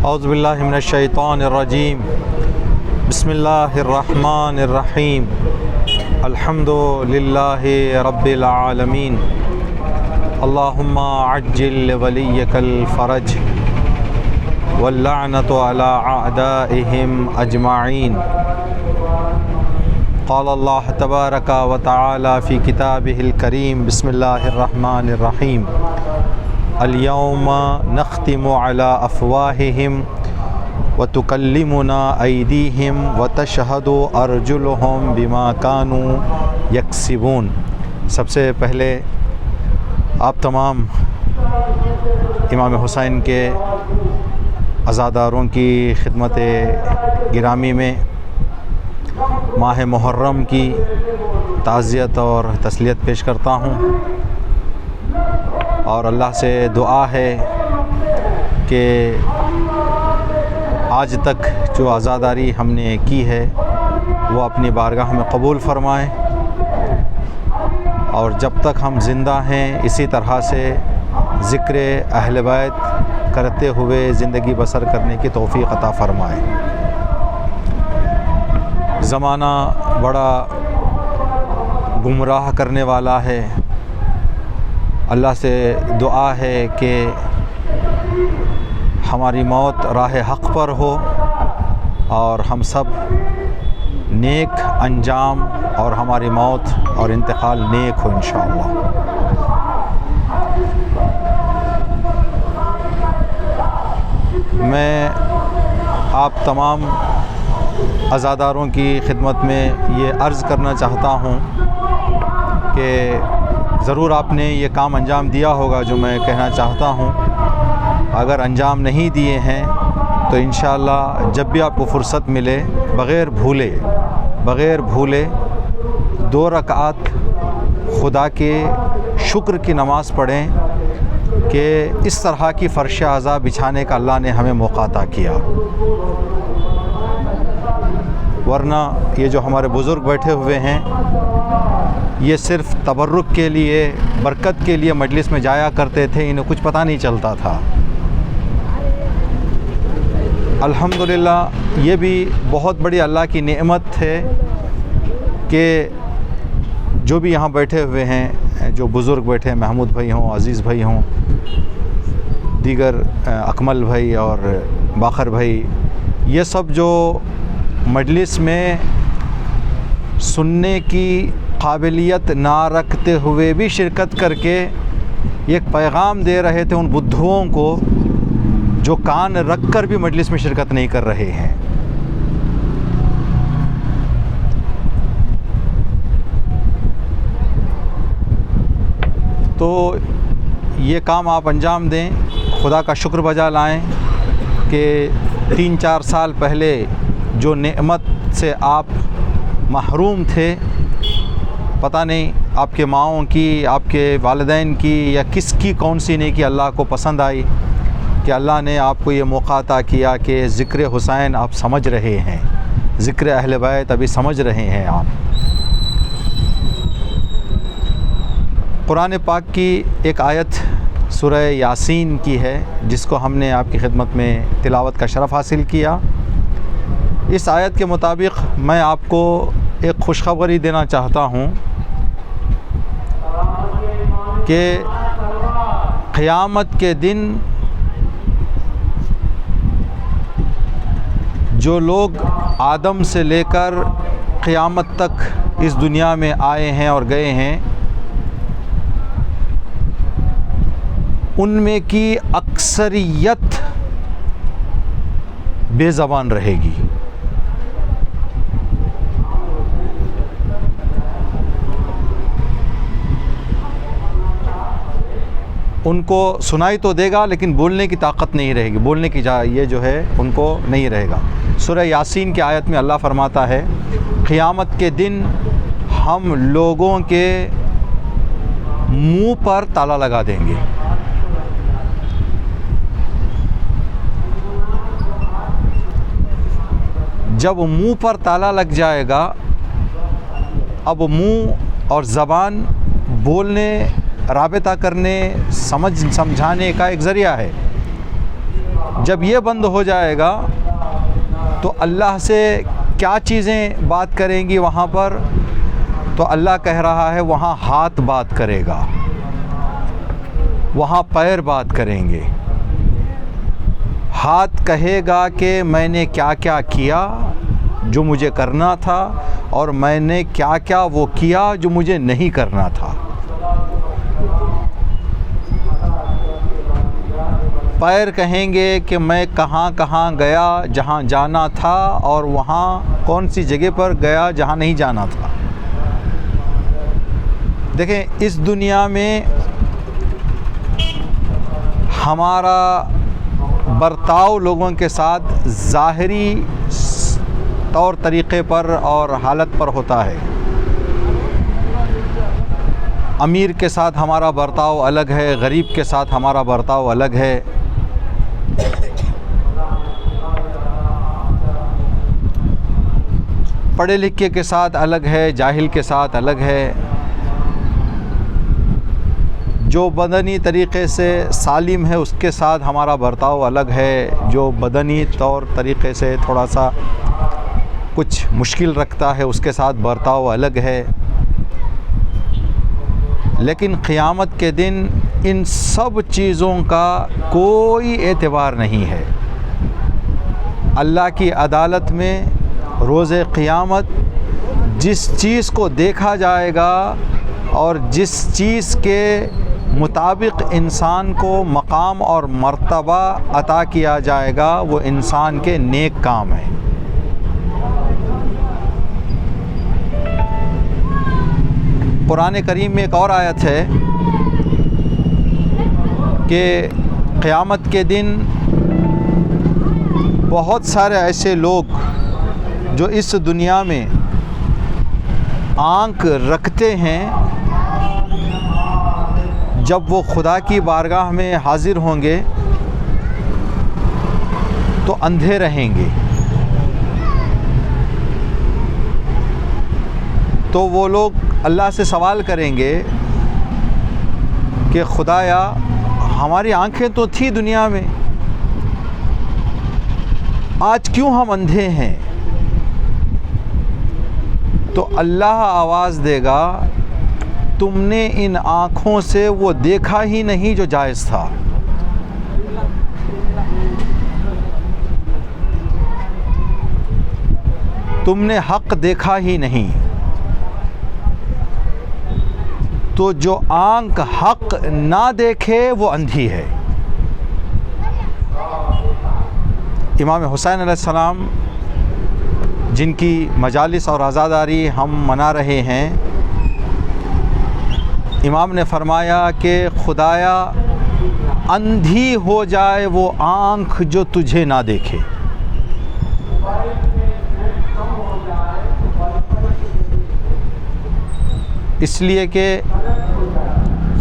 औज़ुबिल्लाहि मिनश्शैतानिर्रजीम बिस्मिल्लाहिर्रहमानिर्रहीम अल्हम्दुलिल्लाहि रब्बिल आलमीन अल्लाहुम्मा अज्जिल वलियकल फ़रज वल्लअनतु अला अअदाइहिम अजमाइन क़ालल्लाहु तबारक व तआला फ़ी किताबिहिल करीम बिस्मिल्लाहिर्रहमानिर्रहीम अल-यौमा नख्तिमु अला अफ़वाहिहिम व तुकल्लिमुना ऐदीहिम व तशहदु अर्जुलुहुम बिमा कानू यक्सिबून। सबसे पहले आप तमाम इमाम हुसैन के अज़ादारों की खिदमत गिरामी में माह मुहर्रम की ताज़ियत और तस्लियत पेश करता हूँ और अल्लाह से दुआ है कि आज तक जो आज़ादारी हमने की है वो अपनी बारगाह में कबूल फ़रमाए और जब तक हम ज़िंदा हैं इसी तरह से ज़िक्र अहले बैत करते हुए ज़िंदगी बसर करने की तौफ़ीक़ अता फ़रमाए। ज़माना बड़ा गुमराह करने वाला है। अल्लाह से दुआ है कि हमारी मौत राह हक़ पर हो और हम सब नेक अंजाम और हमारी मौत और इंतकाल नेक हो इंशाअल्लाह। मैं आप तमाम अज़ादारों की खिदमत में ये अर्ज़ करना चाहता हूँ कि ज़रूर आपने ये काम अंजाम दिया होगा जो मैं कहना चाहता हूँ। अगर अंजाम नहीं दिए हैं तो इंशाअल्लाह जब भी आपको फ़ुर्सत मिले बग़ैर भूले 2 रकात खुदा के शुक्र की नमाज़ पढ़ें कि इस तरह की फ़र्श अज़ा बिछाने का अल्लाह ने हमें मौका अता किया। वरना ये जो हमारे बुज़ुर्ग बैठे हुए हैं ये सिर्फ़ तबर्रुक के लिए बरकत के लिए मजलिस में जाया करते थे, इन्हें कुछ पता नहीं चलता था। अल्हम्दुलिल्लाह ये भी बहुत बड़ी अल्लाह की नेमत है कि जो भी यहाँ बैठे हुए हैं, जो बुज़ुर्ग बैठे हैं, महमूद भाई हों, अज़ीज़ भाई हों, दीगर अकमल भाई और बाखर भाई, ये सब जो मजलिस में सुनने की काबिलियत ना रखते हुए भी शिरकत करके एक पैगाम दे रहे थे उन बुद्धुओं को जो कान रख कर भी मजलिस में शिरकत नहीं कर रहे हैं। तो ये काम आप अंजाम दें, खुदा का शुक्र बजा लाएं कि 3-4 साल पहले जो नेमत से आप महरूम थे, पता नहीं आपके माओं की, आपके वालिदैन की या किसकी कौन सी नेकी अल्लाह को पसंद आई कि अल्लाह ने आपको ये मौका अता किया कि ज़िक्र हुसैन आप समझ रहे हैं, ज़िक्र अहले बैत अभी समझ रहे हैं आप। कुरान पाक की एक आयत सूरह यासीन की है जिसको हमने आपकी खिदमत में तिलावत का शरफ़ हासिल किया। इस आयत के मुताबिक मैं आपको एक खुशखबरी देना चाहता हूँ कि क़यामत के दिन जो लोग आदम से लेकर क़यामत तक इस दुनिया में आए हैं और गए हैं, उनमें की अक्सरियत बेज़बान रहेगी। उनको सुनाई तो देगा लेकिन बोलने की ताकत नहीं रहेगी, बोलने की ये जो है उनको नहीं रहेगा। सूरह यासीन की आयत में अल्लाह फरमाता है, क़यामत के दिन हम लोगों के मुंह पर ताला लगा देंगे। जब मुंह पर ताला लग जाएगा, अब मुंह और ज़बान बोलने राबता करने, समझाने का एक ज़रिया है। जब ये बंद हो जाएगा तो अल्लाह से क्या चीज़ें बात करेंगी वहाँ पर? तो अल्लाह कह रहा है वहाँ हाथ बात करेगा, वहाँ पैर बात करेंगे। हाथ कहेगा कि मैंने क्या क्या किया जो मुझे करना था, और मैंने क्या क्या वो किया जो मुझे नहीं करना था। पैर कहेंगे कि मैं कहाँ कहाँ गया जहाँ जाना था, और वहाँ कौन सी जगह पर गया जहाँ नहीं जाना था। देखें, इस दुनिया में हमारा बर्ताव लोगों के साथ ज़ाहिरी तौर तरीक़े पर और हालत पर होता है। अमीर के साथ हमारा बर्ताव अलग है, गरीब के साथ हमारा बर्ताव अलग है। पढ़े लिखे के साथ अलग है, जाहिल के साथ अलग है। जो बदनी तरीक़े से सालिम है उसके साथ हमारा बर्ताव अलग है, जो बदनी तौर तरीक़े से थोड़ा सा कुछ मुश्किल रखता है उसके साथ बर्ताव अलग है। लेकिन क़ियामत के दिन इन सब चीज़ों का कोई एतबार नहीं है। अल्लाह की अदालत में रोज़े क़ियामत जिस चीज़ को देखा जाएगा और जिस चीज़ के मुताबिक इंसान को मकाम और मर्तबा अता किया जाएगा वो इंसान के नेक काम हैं। कुरान करीम में एक और आयत है कि क़यामत के दिन बहुत सारे ऐसे लोग जो इस दुनिया में आँख रखते हैं, जब वो खुदा की बारगाह में हाज़िर होंगे तो अंधे रहेंगे। तो वो लोग अल्लाह से सवाल करेंगे कि खुदाया हमारी आंखें तो थी दुनिया में, आज क्यों हम अंधे हैं? तो अल्लाह आवाज़ देगा, तुमने इन आँखों से वो देखा ही नहीं जो जायज़ था। तुमने हक़ देखा ही नहीं। तो जो आँख हक़ ना देखे वो अंधी है। इमाम हुसैन अलैहिस्सलाम जिनकी मजालिस और आज़ादारी हम मना रहे हैं, इमाम ने फरमाया कि खुदाया अंधी हो जाए वो आँख जो तुझे ना देखे। इसलिए कि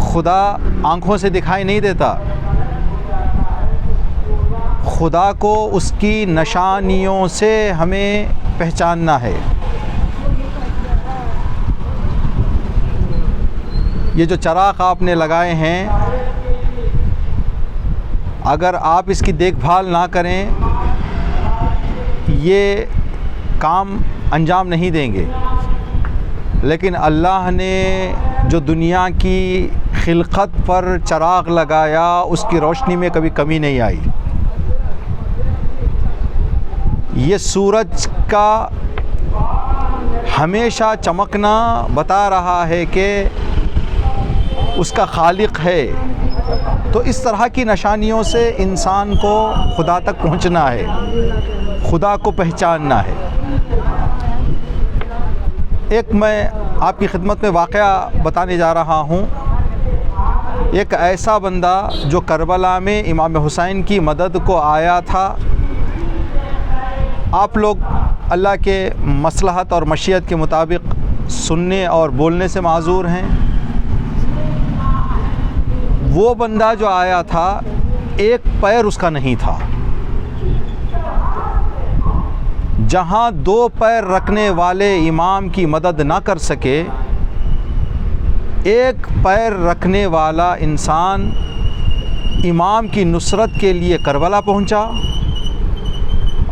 खुदा आँखों से दिखाई नहीं देता, खुदा को उसकी निशानियों से हमें पहचानना है। ये जो चराग आपने लगाए हैं, अगर आप इसकी देखभाल ना करें ये काम अंजाम नहीं देंगे। लेकिन अल्लाह ने जो दुनिया की खिलकत पर चराग लगाया उसकी रोशनी में कभी कमी नहीं आई। ये सूरज का हमेशा चमकना बता रहा है कि उसका खालिक है। तो इस तरह की निशानियों से इंसान को खुदा तक पहुंचना है, खुदा को पहचानना है। एक मैं आपकी खिदमत में वाक़या बताने जा रहा हूँ। एक ऐसा बंदा जो करबला में इमाम हुसैन की मदद को आया था। आप लोग अल्लाह के मसलहत और मशीयत के मुताबिक सुनने और बोलने से माज़ूर हैं। वो बंदा जो आया था एक पैर उसका नहीं था। जहाँ दो पैर रखने वाले इमाम की मदद ना कर सके, एक पैर रखने वाला इंसान इमाम की नुसरत के लिए करबला पहुंचा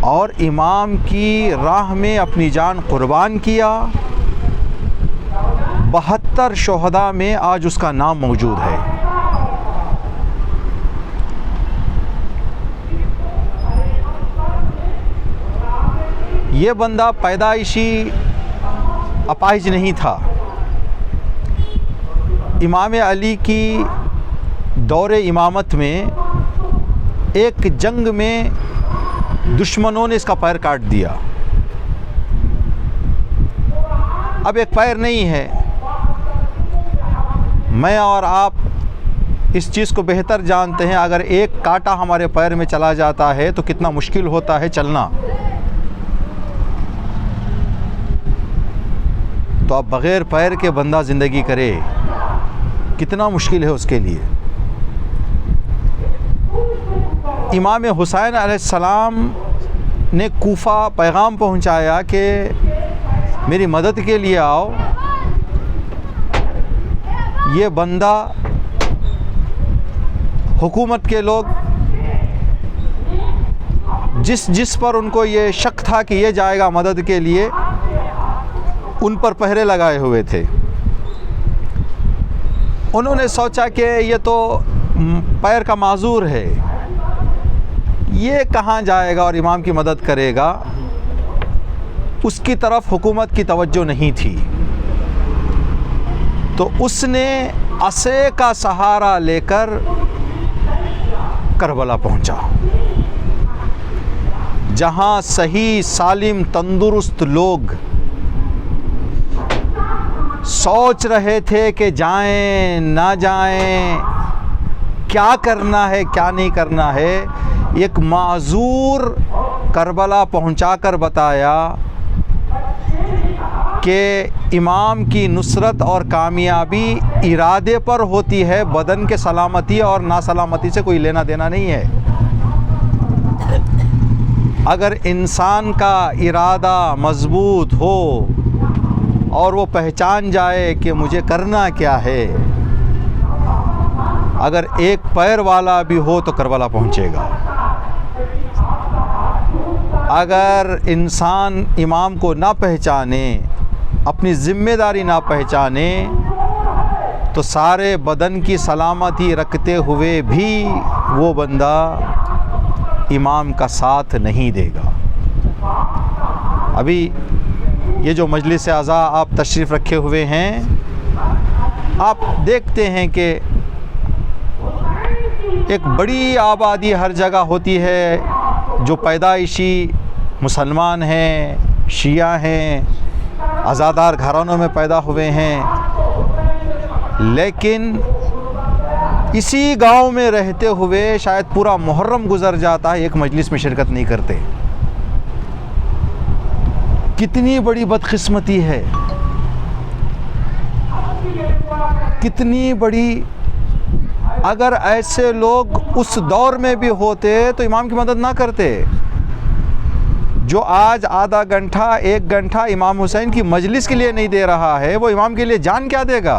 और इमाम की राह में अपनी जान कुर्बान किया। 72 शोहदा में आज उसका नाम मौजूद है। ये बंदा पैदाइशी अपाहिज नहीं था। इमाम अली की दौरे इमामत में एक जंग में दुश्मनों ने इसका पैर काट दिया। अब एक पैर नहीं है। मैं और आप इस चीज़ को बेहतर जानते हैं, अगर एक कांटा हमारे पैर में चला जाता है तो कितना मुश्किल होता है चलना। तो अब बग़ैर पैर के बंदा ज़िंदगी करे, कितना मुश्किल है उसके लिए। इमाम हुसैन अलैहिस्सलाम ने कूफा पैगाम पहुंचाया कि मेरी मदद के लिए आओ। ये बंदा, हुकूमत के लोग जिस पर उनको ये शक था कि ये जाएगा मदद के लिए, उन पर पहरे लगाए हुए थे। उन्होंने सोचा कि ये तो पैर का माजूर है, ये कहाँ जाएगा और इमाम की मदद करेगा। उसकी तरफ हुकूमत की तवज्जो नहीं थी, तो उसने असे का सहारा लेकर करबला पहुंचा, जहां सही सालिम तंदुरुस्त लोग सोच रहे थे कि जाएं ना जाएं, क्या करना है क्या नहीं करना है। एक माजूर करबला पहुंचाकर बताया कि इमाम की नुसरत और कामयाबी इरादे पर होती है, बदन के सलामती और नासलामती से कोई लेना देना नहीं है। अगर इंसान का इरादा मजबूत हो और वो पहचान जाए कि मुझे करना क्या है, अगर एक पैर वाला भी हो तो करबला पहुंचेगा। अगर इंसान इमाम को ना पहचाने, अपनी ज़िम्मेदारी ना पहचाने, तो सारे बदन की सलामती रखते हुए भी वो बंदा इमाम का साथ नहीं देगा। अभी ये जो मजलिस आज़ा आप तशरीफ़ रखे हुए हैं, आप देखते हैं कि एक बड़ी आबादी हर जगह होती है जो पैदाइशी मुसलमान हैं, शिया हैं, आज़ादार घरानों में पैदा हुए हैं, लेकिन इसी गांव में रहते हुए शायद पूरा मुहर्रम गुज़र जाता है, एक मजलिस में शिरकत नहीं करते। कितनी बड़ी बदकिस्मती है, कितनी बड़ी। अगर ऐसे लोग उस दौर में भी होते तो इमाम की मदद ना करते। जो आज आधा घंटा 1 घंटा इमाम हुसैन की मजलिस के लिए नहीं दे रहा है, वो इमाम के लिए जान क्या देगा।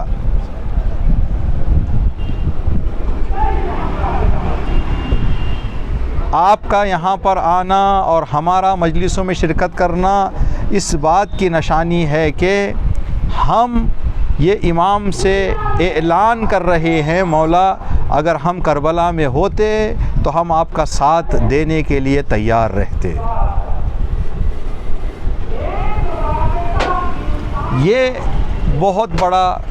आपका यहाँ पर आना और हमारा मजलिसों में शिरकत करना इस बात की निशानी है कि हम ये इमाम से ऐलान कर रहे हैं, मौला अगर हम करबला में होते तो हम आपका साथ देने के लिए तैयार रहते। ये बहुत बड़ा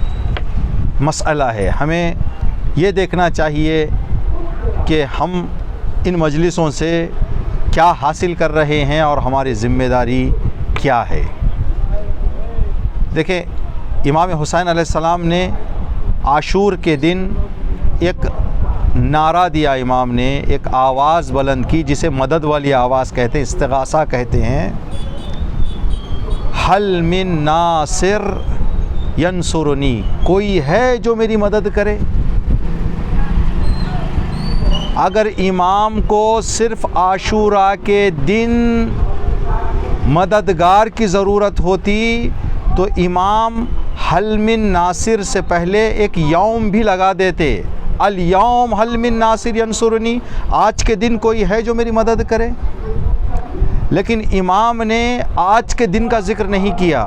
मसला है। हमें ये देखना चाहिए कि हम इन मजलिसों से क्या हासिल कर रहे हैं और हमारी ज़िम्मेदारी क्या है। देखें, इमाम हुसैन अलैहिस्सलाम ने आशूर के दिन एक नारा दिया, इमाम ने एक आवाज़ बुलंद की जिसे मदद वाली आवाज़ कहते हैं, इस्तिगासा कहते हैं। हल मिन नासिर यंसुरनी, कोई है जो मेरी मदद करे। अगर इमाम को सिर्फ़ आशूरा के दिन मददगार की ज़रूरत होती तो इमाम हल मिन नासिर से पहले एक यौम भी लगा देते, अल यौम हल मिन नासिर यंसुरनी, आज के दिन कोई है जो मेरी मदद करे। लेकिन इमाम ने आज के दिन का जिक्र नहीं किया।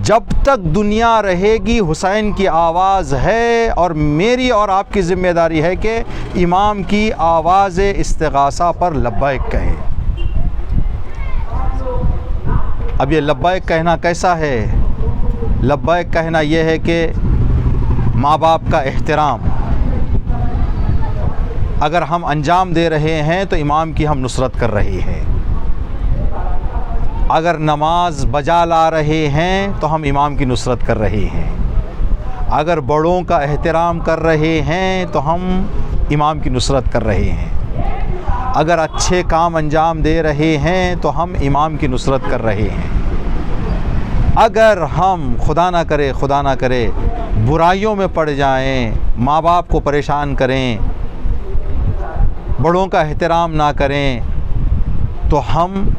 जब तक दुनिया रहेगी हुसैन की आवाज़ है, और मेरी और आपकी ज़िम्मेदारी है कि इमाम की आवाज़ इस्तिग़ासा पर लब्बैक कहें। अब ये लब्बैक कहना कैसा है? लब्बैक कहना ये है कि माँ बाप का एहतराम अगर हम अंजाम दे रहे हैं तो इमाम की हम नुसरत कर रहे हैं। अगर नमाज बजा ला रहे हैं तो हम इमाम की नुसरत कर रहे हैं। अगर बड़ों का एहतराम कर रहे हैं तो हम इमाम की नुसरत कर रहे हैं। अगर अच्छे काम अंजाम दे रहे हैं तो हम इमाम की नुसरत कर रहे हैं। अगर हम खुदा ना करे बुराइयों में पड़ जाएं, माँ बाप को परेशान करें, बड़ों का एहतराम ना करें, तो हम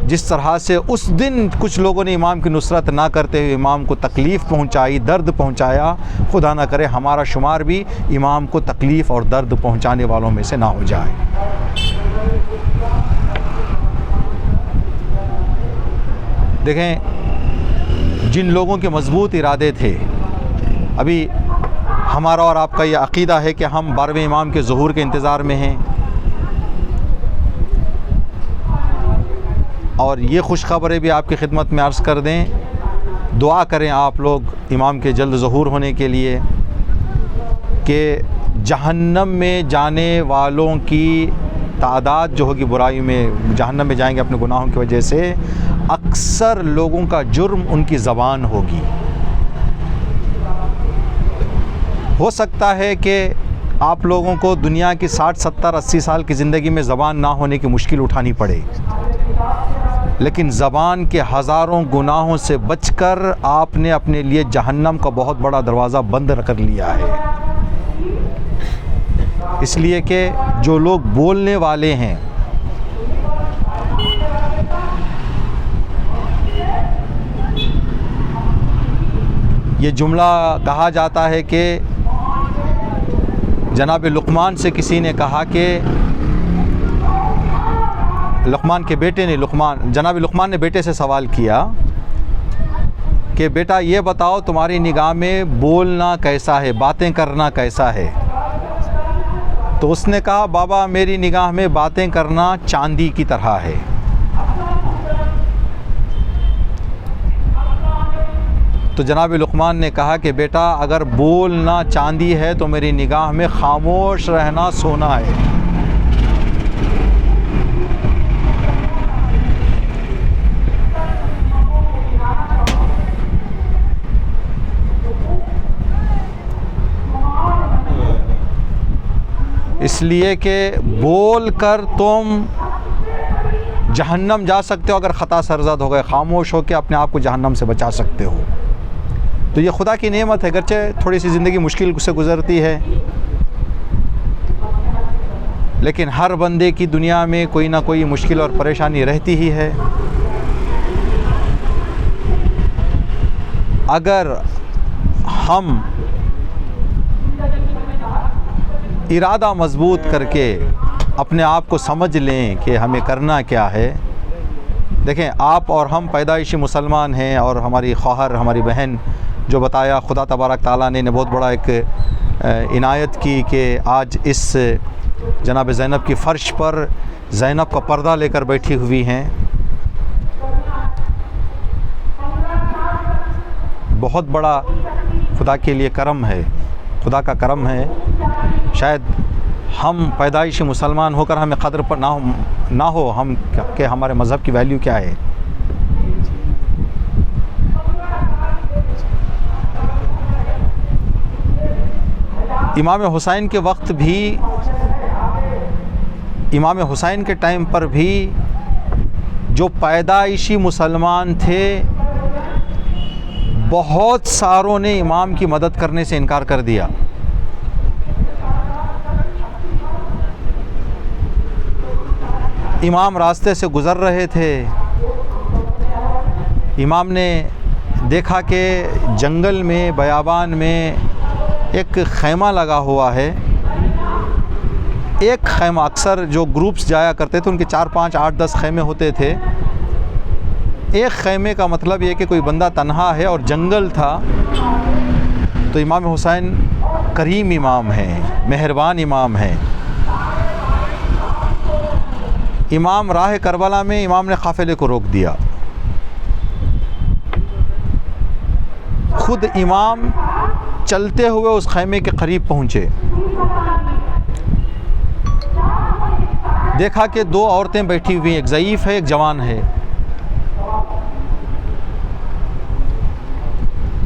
जिस तरह से उस दिन कुछ लोगों ने इमाम की नुसरत ना करते हुए इमाम को तकलीफ़ पहुंचाई, दर्द पहुंचाया, खुदा ना करे हमारा शुमार भी इमाम को तकलीफ़ और दर्द पहुंचाने वालों में से ना हो जाए। देखें, जिन लोगों के मज़बूत इरादे थे, अभी हमारा और आपका ये अक़ीदा है कि हम 12वें इमाम के ज़ुहूर के इंतज़ार में हैं, और ये खुशखबरें भी आपकी खिदमत में अर्ज़ कर दें। दुआ करें आप लोग इमाम के जल्द ज़ुहूर होने के लिए कि जहन्नम में जाने वालों की तादाद जो होगी, बुराई में जहन्नम में जाएंगे अपने गुनाहों की वजह से, अक्सर लोगों का जुर्म उनकी ज़बान होगी। हो सकता है कि आप लोगों को दुनिया की 60, 70, 80 साल की ज़िंदगी में ज़बान ना होने की मुश्किल उठानी पड़े, लेकिन ज़बान के हज़ारों गुनाहों से बचकर आपने अपने लिए जहन्नम का बहुत बड़ा दरवाज़ा बंद कर लिया है। इसलिए कि जो लोग बोलने वाले हैं, ये जुमला कहा जाता है कि जनाब लुक़मान से किसी ने कहा कि लुक़मान के बेटे ने जनाब लुक़मान ने बेटे से सवाल किया कि बेटा ये बताओ तुम्हारी निगाह में बोलना कैसा है, बातें करना कैसा है? तो उसने कहा बाबा मेरी निगाह में बातें करना चांदी की तरह है। तो जनाब लुक़मान ने कहा कि बेटा अगर बोलना चांदी है तो मेरी निगाह में खामोश रहना सोना है। इसलिए कि बोल कर तुम जहन्नम जा सकते हो, अगर ख़ता सरज़द हो गए, खामोश हो के अपने आप को जहन्नम से बचा सकते हो। तो ये खुदा की नेमत है, गरचे थोड़ी सी ज़िंदगी मुश्किल से गुज़रती है, लेकिन हर बंदे की दुनिया में कोई ना कोई मुश्किल और परेशानी रहती ही है। अगर हम इरादा मज़बूत करके अपने आप को समझ लें कि हमें करना क्या है। देखें, आप और हम पैदाइशी मुसलमान हैं, और हमारी ख्वाहर, हमारी बहन जो बताया, खुदा तबारक ताला ने बहुत बड़ा एक इनायत की कि आज इस जनाब ज़ैनब की फ़र्श पर ज़ैनब का पर्दा लेकर बैठी हुई हैं। बहुत बड़ा खुदा के लिए करम है, खुदा का करम है। शायद हम पैदाइशी मुसलमान होकर हमें क़द्र पर ना हो हम कि हमारे मज़हब की वैल्यू क्या है। इमाम हुसैन के वक्त भी, इमाम हुसैन के टाइम पर भी जो पैदाइशी मुसलमान थे, बहुत सारों ने इमाम की मदद करने से इनकार कर दिया। इमाम रास्ते से गुज़र रहे थे, इमाम ने देखा कि जंगल में, बयाबान में एक खैमा लगा हुआ है। एक खैमा, अक्सर जो ग्रुप्स जाया करते थे उनके 4, 5, 8, 10 खैमे होते थे। एक खैमे का मतलब ये कि कोई बंदा तन्हा है और जंगल था, तो इमाम हुसैन करीम इमाम हैं, मेहरबान इमाम हैं। इमाम राह करबला में इमाम ने काफ़िले को रोक दिया। खुद इमाम चलते हुए उस खैमे के करीब पहुँचे। देखा कि 2 औरतें बैठी हुई हैं, एक ज़ईफ़ है, एक जवान है।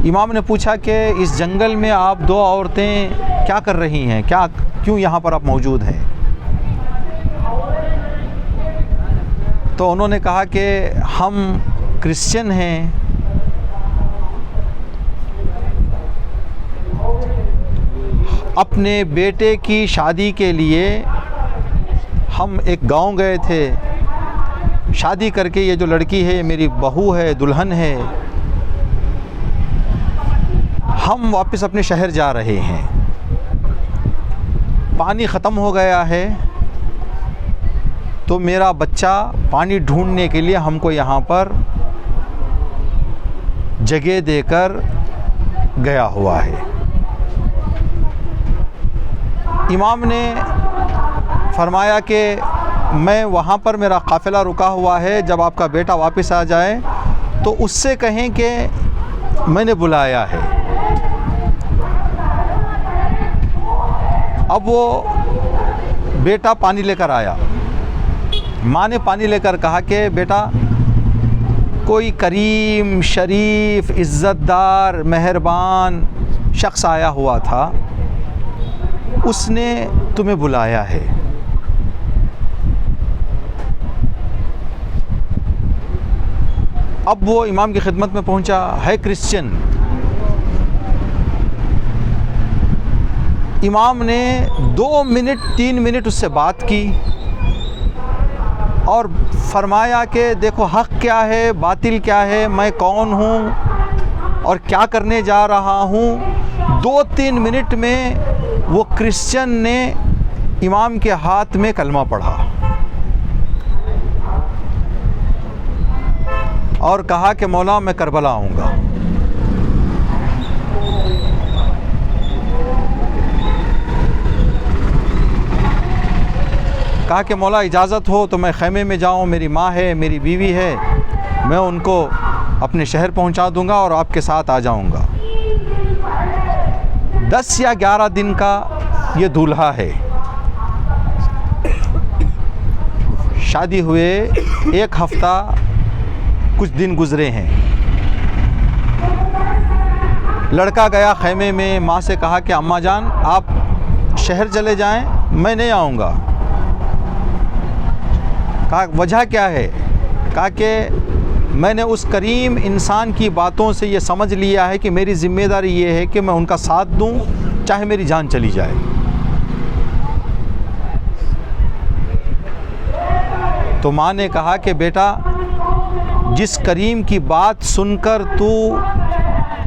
इमाम ने पूछा कि इस जंगल में आप 2 औरतें क्या कर रही हैं, क्यों यहाँ पर आप मौजूद हैं? तो उन्होंने कहा कि हम क्रिश्चियन हैं, अपने बेटे की शादी के लिए हम एक गांव गए थे। शादी करके ये जो लड़की है मेरी बहू है, दुल्हन है। हम वापस अपने शहर जा रहे हैं, पानी ख़त्म हो गया है, तो मेरा बच्चा पानी ढूंढने के लिए हमको यहाँ पर जगह देकर गया हुआ है। इमाम ने फरमाया कि मैं वहाँ पर, मेरा काफ़िला रुका हुआ है, जब आपका बेटा वापस आ जाए तो उससे कहें कि मैंने बुलाया है। अब वो बेटा पानी लेकर आया। माँ ने पानी लेकर कहा कि बेटा, कोई करीम, शरीफ, इज़्ज़तदार, मेहरबान शख्स आया हुआ था, उसने तुम्हें बुलाया है। अब वो इमाम की खिदमत में पहुंचा, है क्रिश्चियन। इमाम ने 2 मिनट 3 मिनट उससे बात की और फरमाया कि देखो हक़ क्या है, बातिल क्या है, मैं कौन हूँ और क्या करने जा रहा हूँ। 2-3 मिनट में वो क्रिश्चियन ने इमाम के हाथ में कलमा पढ़ा और कहा कि मौला मैं करबला आऊँगा। कहा कि मौला इजाज़त हो तो मैं ख़ैमे में जाऊँ, मेरी माँ है, मेरी बीवी है, मैं उनको अपने शहर पहुँचा दूँगा और आपके साथ आ जाऊँगा। 10 या 11 दिन का ये दूल्हा है। शादी हुए 1 हफ़्ता कुछ दिन गुज़रे हैं। लड़का गया ख़ैमे में, माँ से कहा कि अम्मा जान आप शहर चले जाएं, मैं नहीं आऊँगा। कहा वजह क्या है? कहा कि मैंने उस करीम इंसान की बातों से ये समझ लिया है कि मेरी ज़िम्मेदारी ये है कि मैं उनका साथ दूं, चाहे मेरी जान चली जाए। तो माँ ने कहा कि बेटा, जिस करीम की बात सुनकर तू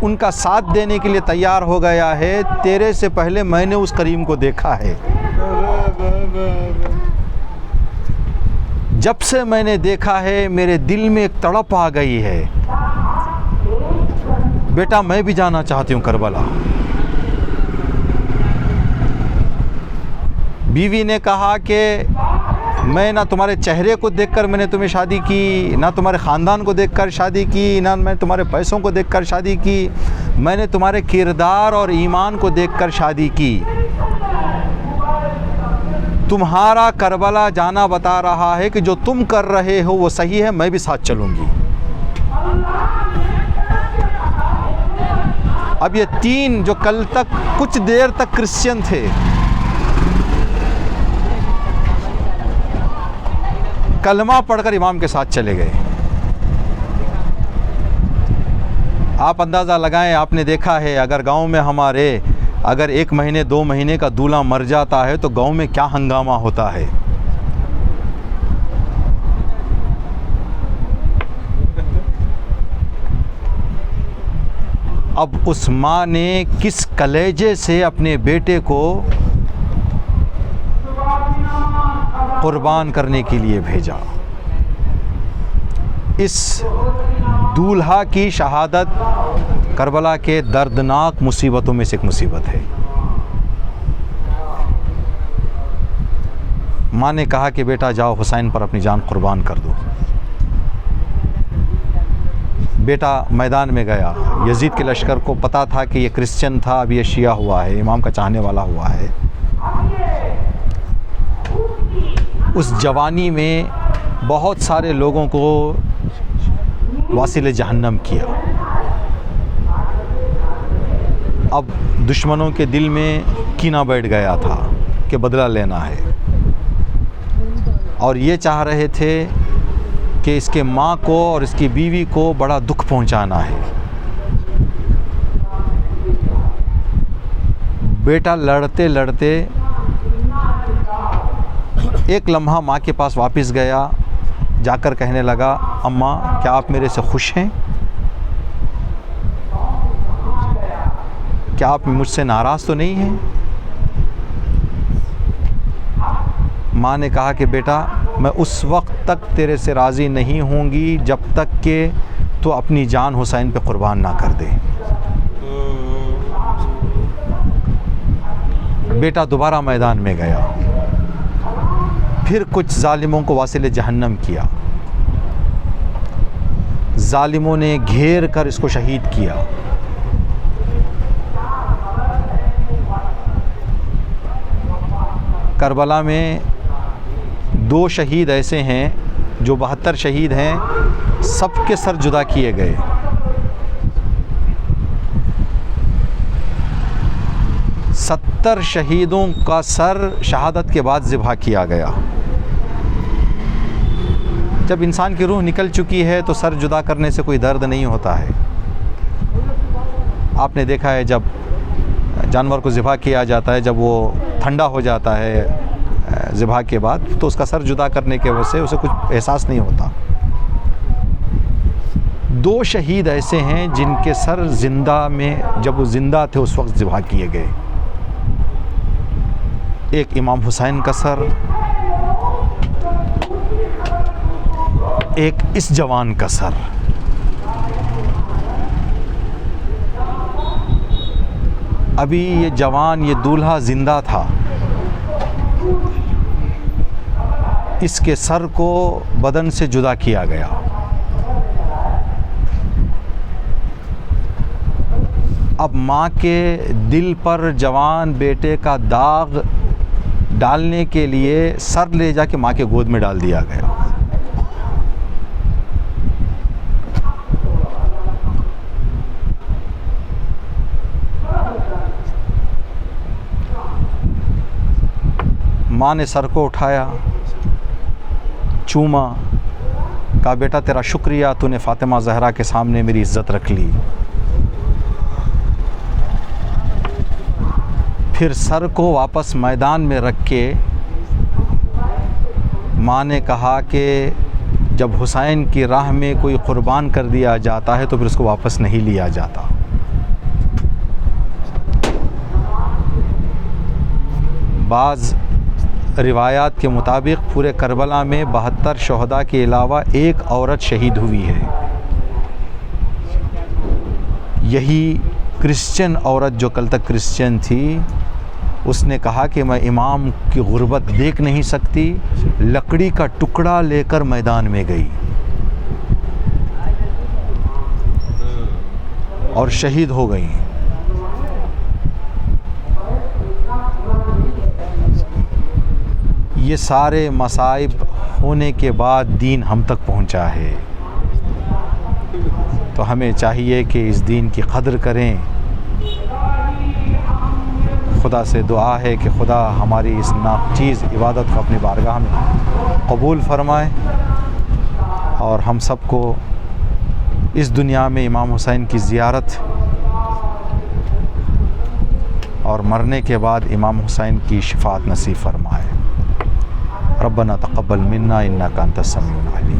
उनका साथ देने के लिए तैयार हो गया है, तेरे से पहले मैंने उस करीम को देखा है। जब से मैंने देखा है मेरे दिल में एक तड़प आ गई है, बेटा मैं भी जाना चाहती हूँ करबला। बीवी ने कहा कि मैं ना तुम्हारे चेहरे को देखकर मैंने तुम्हें शादी की, ना तुम्हारे ख़ानदान को देखकर शादी की, ना मैं तुम्हारे पैसों को देखकर शादी की, मैंने तुम्हारे किरदार और ईमान को देखकर शादी की। तुम्हारा करबला जाना बता रहा है कि जो तुम कर रहे हो वो सही है, मैं भी साथ चलूँगी। अब ये 3 जो कल तक कुछ देर तक क्रिश्चियन थे, कलमा पढ़कर इमाम के साथ चले गए। आप अंदाज़ा लगाएं, आपने देखा है अगर गांव में हमारे अगर 1 महीने 2 महीने का दूल्हा मर जाता है तो गांव में क्या हंगामा होता है। अब उस माँ ने किस कलेजे से अपने बेटे को कुर्बान करने के लिए भेजा। इस दूल्हा की शहादत करबला के दर्दनाक मुसीबतों में से एक मुसीबत है। माँ ने कहा कि बेटा जाओ हुसैन पर अपनी जान कुर्बान कर दो। बेटा मैदान में गया। यजीद के लश्कर को पता था कि ये क्रिश्चियन था, अब ये शिया हुआ है, इमाम का चाहने वाला हुआ है। उस जवानी में बहुत सारे लोगों को वासिल जहन्नम किया। अब दुश्मनों के दिल में कीना बैठ गया था कि बदला लेना है, और ये चाह रहे थे कि इसके माँ को और इसकी बीवी को बड़ा दुख पहुंचाना है। बेटा लड़ते लड़ते एक लम्हा माँ के पास वापस गया, जाकर कहने लगा, अम्मा क्या आप मेरे से खुश हैं? क्या आप मुझसे नाराज़ तो नहीं हैं? माँ ने कहा कि बेटा मैं उस वक्त तक तेरे से राज़ी नहीं होंगी जब तक कि तो अपनी जान हुसैन पे कुर्बान ना कर दे। बेटा दोबारा मैदान में गया, फिर कुछ जालिमों को वासिल जहन्नम किया। जालिमों ने घेर कर इसको शहीद किया। करबला में 2 शहीद ऐसे हैं जो 72 शहीद हैं, सबके सर जुदा किए गए। सत्तर शहीदों का सर शहादत के बाद ज़िबा किया गया। जब इंसान की रूह निकल चुकी है तो सर जुदा करने से कोई दर्द नहीं होता है। आपने देखा है जब जानवर को ज़िबा किया जाता है, जब वो ठंडा हो जाता है ज़िबा के बाद, तो उसका सर जुदा करने के वजह से उसे कुछ एहसास नहीं होता। 2 शहीद ऐसे हैं जिनके सर ज़िंदा में, जब वो ज़िंदा थे उस वक्त ज़िबा किए गए। एक इमाम हुसैन का सर, एक इस जवान का सर। अभी ये जवान, ये दूल्हा ज़िंदा था, इसके सर को बदन से जुदा किया गया। अब माँ के दिल पर जवान बेटे का दाग डालने के लिए सर ले जाके माँ के गोद में डाल दिया गया। माँ ने सर को उठाया, चूमा, कहा बेटा तेरा शुक्रिया, तूने फ़ातिमा ज़हरा के सामने मेरी इज़्ज़त रख ली। फिर सर को वापस मैदान में रख के माँ ने कहा कि जब हुसैन की राह में कोई क़ुर्बान कर दिया जाता है तो फिर उसको वापस नहीं लिया जाता। बाज़ रिवायात के मुताबिक पूरे करबला में 72 शहदा के अलावा एक औरत शहीद हुई है। यही क्रिश्चियन औरत जो कल तक क्रिश्चियन थी, उसने कहा कि मैं इमाम की गुर्बत देख नहीं सकती, लकड़ी का टुकड़ा लेकर मैदान में गई और शहीद हो गई। ये सारे मसाइब होने के बाद दीन हम तक पहुंचा है, तो हमें चाहिए कि इस दीन की कदर करें। खुदा से दुआ है कि खुदा हमारी इस नाचीज़ इबादत को अपनी बारगाह में कबूल फरमाए और हम सबको इस दुनिया में इमाम हुसैन की ज़ियारत और मरने के बाद इमाम हुसैन की शिफात नसीब फरमाए। रब्बना तक़ब्बल मिन्ना इन्नका अंतस समीउल अलीम।